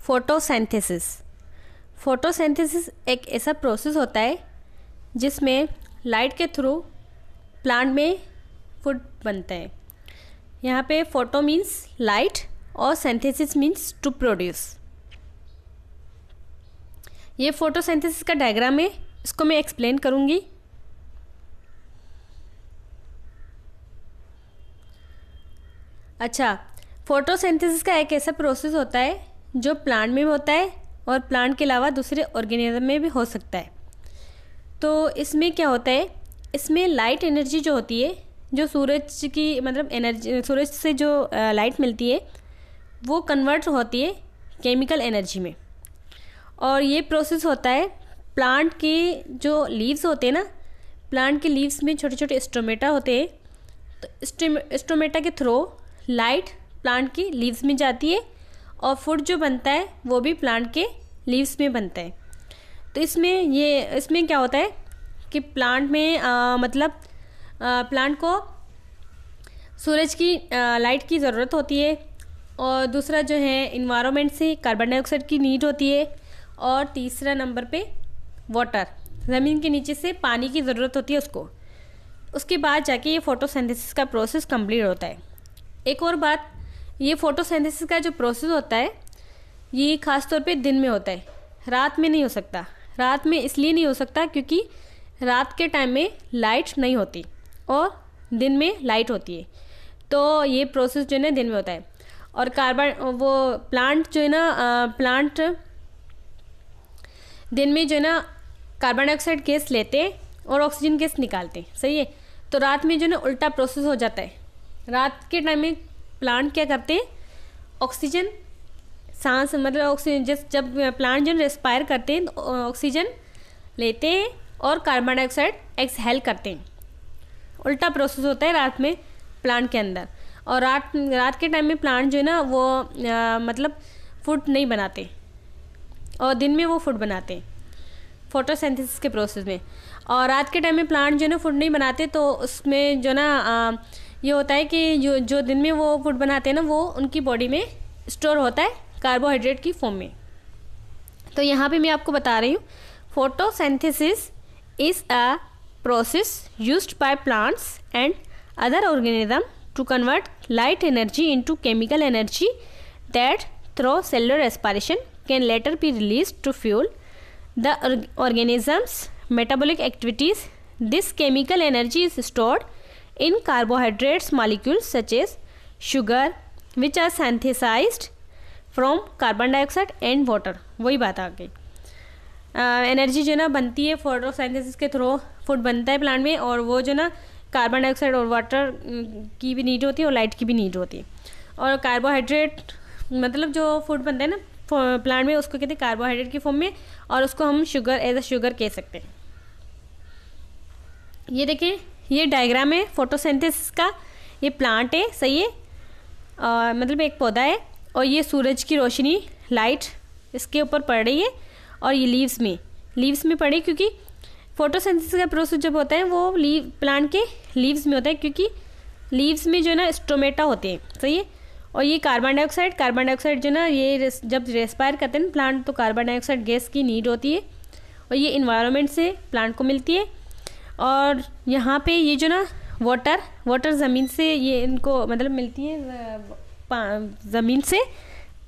Photosynthesis. Photosynthesis एक ऐसा process होता है जिसमें लाइट के थ्रू प्लांट में फूड बनता है। यहाँ पे फोटो मीन्स लाइट और सिंथेसिस मीन्स टू प्रोड्यूस। ये फोटोसिंथेसिस का डायग्राम है, इसको मैं एक्सप्लेन करूँगी। अच्छा, फोटोसिंथेसिस का एक ऐसा प्रोसेस होता है जो प्लांट में भी होता है और प्लांट के अलावा दूसरे ऑर्गेनिज्म में भी हो सकता है। तो इसमें क्या होता है, इसमें लाइट एनर्जी जो होती है, जो सूरज की मतलब एनर्जी, सूरज से जो लाइट मिलती है वो कन्वर्ट होती है केमिकल एनर्जी में। और ये प्रोसेस होता है प्लांट के जो लीव्स होते हैं ना, प्लांट के लीव्स में छोटे छोटे स्टोमेटा होते हैं। तो स्टोमेटा के थ्रू लाइट प्लांट की लीव्स में जाती है और फूड जो बनता है वो भी प्लांट के लीव्स में बनता है। तो इसमें क्या होता है कि प्लांट में प्लांट को सूरज की लाइट की ज़रूरत होती है, और दूसरा जो है इन्वायरमेंट से कार्बन डाइऑक्साइड की नीड होती है, और तीसरा नंबर पे वाटर, ज़मीन के नीचे से पानी की ज़रूरत होती है उसको। उसके बाद जाके ये फोटोसिंथेसिस का प्रोसेस कंप्लीट होता है। एक और बात, ये फोटोसिंथेसिस का जो प्रोसेस होता है ये ख़ास तौर पे दिन में होता है, रात में नहीं हो सकता। रात में इसलिए नहीं हो सकता क्योंकि रात के टाइम में लाइट नहीं होती और दिन में लाइट होती है। तो ये प्रोसेस जो है ना दिन में होता है। और प्लांट जो है ना प्लांट दिन में जो है ना कार्बन डाइऑक्साइड गैस लेते हैं और ऑक्सीजन गैस निकालते हैं, सही है। तो रात में जो है ना उल्टा प्रोसेस हो जाता है। रात के टाइम में प्लांट क्या करते हैं, ऑक्सीजन सांस मतलब ऑक्सीजन जब प्लांट जो रेस्पायर करते हैं तो ऑक्सीजन लेते हैं और कार्बन डाइऑक्साइड एक्सहेल करते हैं। उल्टा प्रोसेस होता है रात में प्लांट के अंदर। और रात के टाइम में प्लांट जो है ना वो फूड नहीं बनाते और दिन में वो फूड बनाते हैं फोटोसिंथेसिस के प्रोसेस में। और रात के टाइम में प्लांट जो है ना फूड नहीं बनाते, तो उसमें जो ना ये होता है कि जो दिन में वो फूड बनाते हैं ना वो उनकी बॉडी में स्टोर होता है कार्बोहाइड्रेट की फॉर्म में। तो यहाँ पे मैं आपको बता रही हूँ, photosynthesis is a process used by plants and other organism to convert light energy into chemical energy that through cellular respiration can later be released to fuel the organism's metabolic activities. This chemical energy is stored in carbohydrates molecules such as sugar, which are synthesized from carbon dioxide and water. वही बात आ गई। Energy जो ना बनती है photosynthesis के through, food बनता है प्लांट में, और वो जो ना कार्बन डाइऑक्साइड और वाटर की भी नीड होती है और लाइट की भी नीड होती है। और कार्बोहाइड्रेट मतलब जो फूड बनता है ना प्लांट में उसको कहते हैं कार्बोहाइड्रेट की फॉर्म में, और उसको हम शुगर एज अ शुगर कह सकते हैं। ये देखें, ये डायग्राम है फोटोसिंथेसिस का। ये प्लांट है, सही है, मतलब एक पौधा है, और ये सूरज की रोशनी लाइट इसके ऊपर पड़ रही है, और ये लीव्स में पड़ी, क्योंकि फोटोसिंथेसिस का प्रोसेस जब होता है वो प्लांट के लीव्स में होता है, क्योंकि लीव्स में जो है ना स्टोमेटा होते हैं, सही है। और ये कार्बन डाइऑक्साइड जो ना ये जब रेस्पायर करते हैं ना प्लांट, तो कार्बन डाइऑक्साइड गैस की नीड होती है, और ये इन्वायरमेंट से प्लांट को मिलती है। और यहाँ पे ये जो ना वाटर ज़मीन से ये इनको मतलब मिलती है, ज़मीन से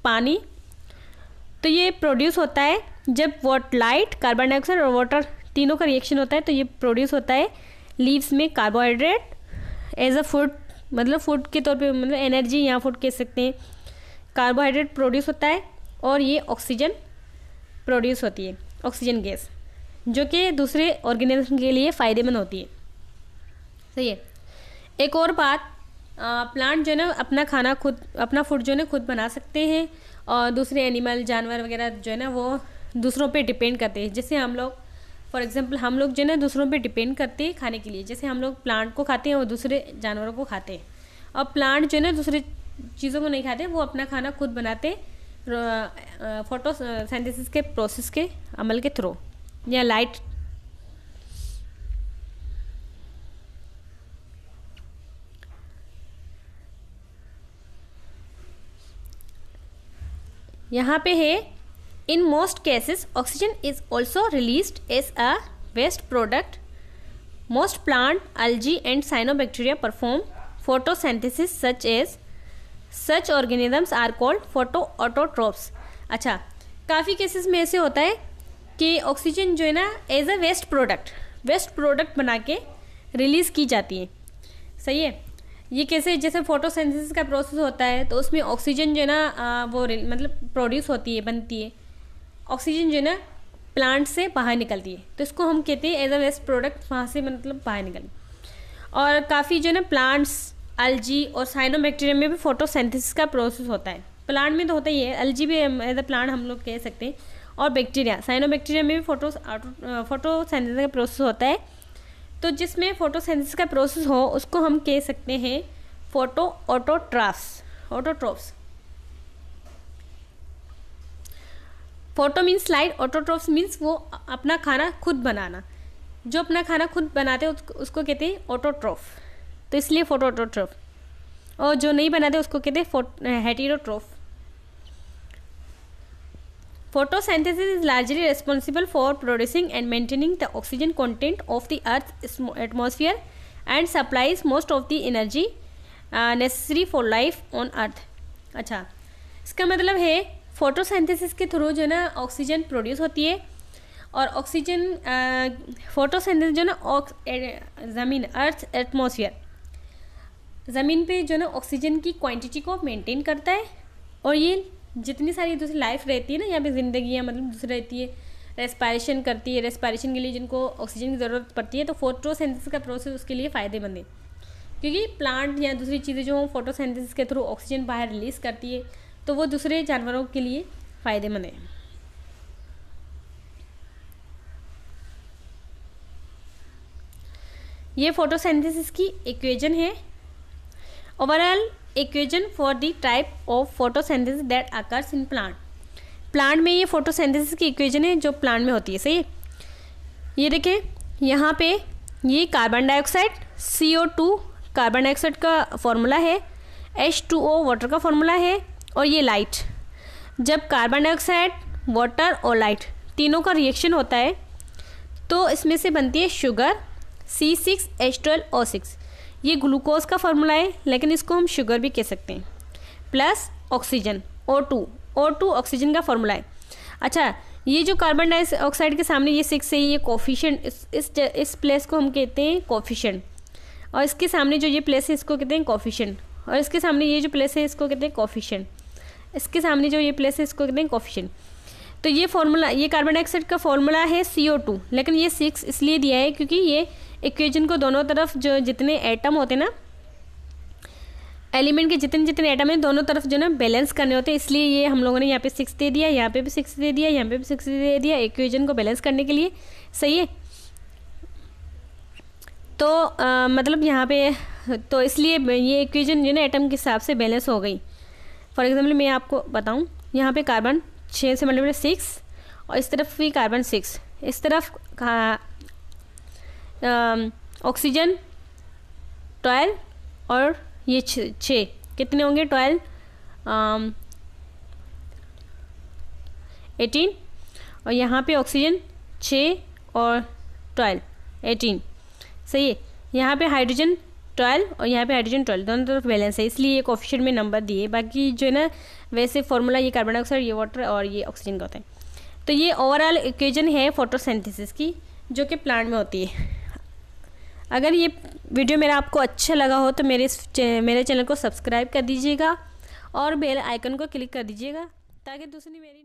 पानी। तो ये प्रोड्यूस होता है जब लाइट, कार्बन डाइऑक्साइड और वाटर तीनों का रिएक्शन होता है, तो ये प्रोड्यूस होता है लीव्स में कार्बोहाइड्रेट एज अ फूड, मतलब फूड के तौर पे, मतलब एनर्जी या फूड कह सकते हैं। कार्बोहाइड्रेट प्रोड्यूस होता है, और ये ऑक्सीजन प्रोड्यूस होती है, ऑक्सीजन गैस, जो कि दूसरे ऑर्गेनिज्म के लिए फ़ायदेमंद होती है, सही है। एक और बात, प्लांट जो है ना अपना फूड जो है ना खुद बना सकते हैं, और दूसरे एनिमल, जानवर वगैरह जो है ना वो दूसरों पे डिपेंड करते हैं। जैसे हम लोग, फॉर एग्जांपल, हम लोग जो है ना दूसरों पे डिपेंड करते हैं खाने के लिए। जैसे हम लोग प्लांट को खाते हैं और दूसरे जानवरों को खाते हैं, और प्लांट जो है ना दूसरे चीज़ों को नहीं खाते, वो अपना खाना खुद बनाते फोटोसिंथेसिस के प्रोसेस के अमल के थ्रू, या लाइट। यहाँ पे है in most cases oxygen is also released as a waste product. Most plant, algae and cyanobacteria perform photosynthesis such organisms are called photoautotrophs. अच्छा, काफ़ी केसेस में ऐसे होता है कि ऑक्सीजन जो है ना एज अ वेस्ट प्रोडक्ट बना के रिलीज़ की जाती है. सही है. ये कैसे, जैसे फोटोसिंथेसिस का प्रोसेस होता है तो उसमें ऑक्सीजन जो है ना वो मतलब प्रोड्यूस होती है, बनती है. ऑक्सीजन जो है ना प्लांट से बाहर निकलती है, तो इसको हम कहते हैं एज अ वेस्ट प्रोडक्ट, वहाँ से मतलब बाहर निकल. और काफ़ी जो है ना प्लांट्स, algae और साइनोबैक्टीरिया में भी फोटोसिंथेसिस का प्रोसेस होता है. प्लांट में तो होता ही है, algae भी एज अ प्लांट हम लोग कह सकते हैं. और बैक्टीरिया, साइनोबैक्टीरिया में भी फोटोसिंथेसिस का प्रोसेस होता है. तो जिसमें फोटोसिंथेसिस का प्रोसेस हो उसको हम कह सकते हैं autotrophs. Photo means light, autotrophs means वो अपना खाना खुद बनाना. जो अपना खाना खुद बनाते हैं उसको कहते हैं ऑटोट्रॉफ, तो इसलिए फोटो ऑटोट्रॉफ. और जो नहीं बनाते उसको कहते हैं heterotroph. Photosynthesis is largely responsible for producing and maintaining the oxygen content of the Earth's atmosphere and supplies most of the energy necessary for life on Earth. अच्छा, इसका मतलब है फोटोसिंथेसिस के थ्रू जो है ना ऑक्सीजन प्रोड्यूस होती है. और ऑक्सीजन फोटोसिंथेसिस जो ना ज़मीन, अर्थ एटमॉस्फेयर, ज़मीन पे जो ना ऑक्सीजन की क्वांटिटी को मेंटेन करता है. और ये जितनी सारी दूसरी लाइफ रहती है ना यहाँ पे, ज़िंदगी मतलब दूसरी रहती है, रेस्पायरेशन करती है, रेस्पायरेशन के लिए जिनको ऑक्सीजन की ज़रूरत पड़ती है, तो फोटोसिंथेसिस का प्रोसेस उसके लिए फ़ायदेमंद है. क्योंकि प्लांट या दूसरी चीज़ें जो फोटोसिंथेसिस के थ्रू ऑक्सीजन बाहर रिलीज़ करती है तो वो दूसरे जानवरों के लिए फ़ायदेमंद है. ये फोटोसिंथेसिस की इक्वेशन है. Overall equation for the type of photosynthesis that occurs in plant में ये फोटोसिंथेसिस की इक्वेशन है जो प्लांट में होती है. सही है. ये देखें यहाँ पे, ये carbon dioxide, CO2 carbon dioxide का फॉर्मूला है, H2O वाटर का फॉर्मूला है, और ये लाइट. जब कार्बन डाइऑक्साइड, वाटर और लाइट तीनों का रिएक्शन होता है तो इसमें से बनती है शुगर, C6H12O6. ये ग्लूकोज का फॉर्मूला है लेकिन इसको हम शुगर भी कह सकते हैं. प्लस ऑक्सीजन, O2 ऑक्सीजन का फॉर्मूला है. अच्छा, ये जो कार्बन डाइऑक्साइड के सामने ये 6 है, ये कोफिशिएंट, इस प्लेस को हम कहते हैं कोफिशिएंट. और इसके सामने जो ये प्लेस है इसको कहते हैं कोफिशिएंट. और इसके सामने ये जो प्लेस है इसको कहते हैं कोफिशिएंट. इसके सामने जो ये प्लेस है इसको कहते हैं कोफिशिएंट. तो ये फॉर्मूला, ये कार्बन डाइऑक्साइड का फॉर्मूला है CO2, लेकिन ये 6 इसलिए दिया है क्योंकि ये इक्वेशन को दोनों तरफ जो जितने एटम होते हैं ना, एलिमेंट के जितने एटम हैं दोनों तरफ जो ना बैलेंस करने होते हैं, इसलिए ये हम लोगों ने यहाँ पे 6 दे दिया, यहाँ पे भी 6 दे दिया, यहाँ पे भी 6 दे दिया इक्वेशन को बैलेंस करने के लिए. सही है. तो मतलब यहाँ पे तो इसलिए ये इक्वेशन जो ना एटम के हिसाब से बैलेंस हो गई. फॉर एग्जाम्पल मैं आपको बताऊँ, यहाँ पे कार्बन 6 से मल्टीप्लाई 6 और इस तरफ भी कार्बन 6, इस तरफ ऑक्सीजन 12 और ये 6 कितने होंगे 12 18 और यहाँ पे ऑक्सीजन 6 और 12 18. सही है. यहाँ पे हाइड्रोजन 12 और यहाँ पे हाइड्रोजन 12 दोनों तरफ बैलेंस है, इसलिए ये कोफिशिएंट में नंबर दिए. बाकी जो है ना वैसे फॉर्मूला ये कार्बन डाइऑक्साइड, ये वाटर और ये ऑक्सीजन का होता है. तो ये ओवरऑल इक्वेशन है फोटोसिंथेसिस की जो कि प्लांट में होती है. अगर ये वीडियो मेरा आपको अच्छा लगा हो तो मेरे चैनल को सब्सक्राइब कर दीजिएगा और बेल आइकन को क्लिक कर दीजिएगा ताकि दूसरी मेरी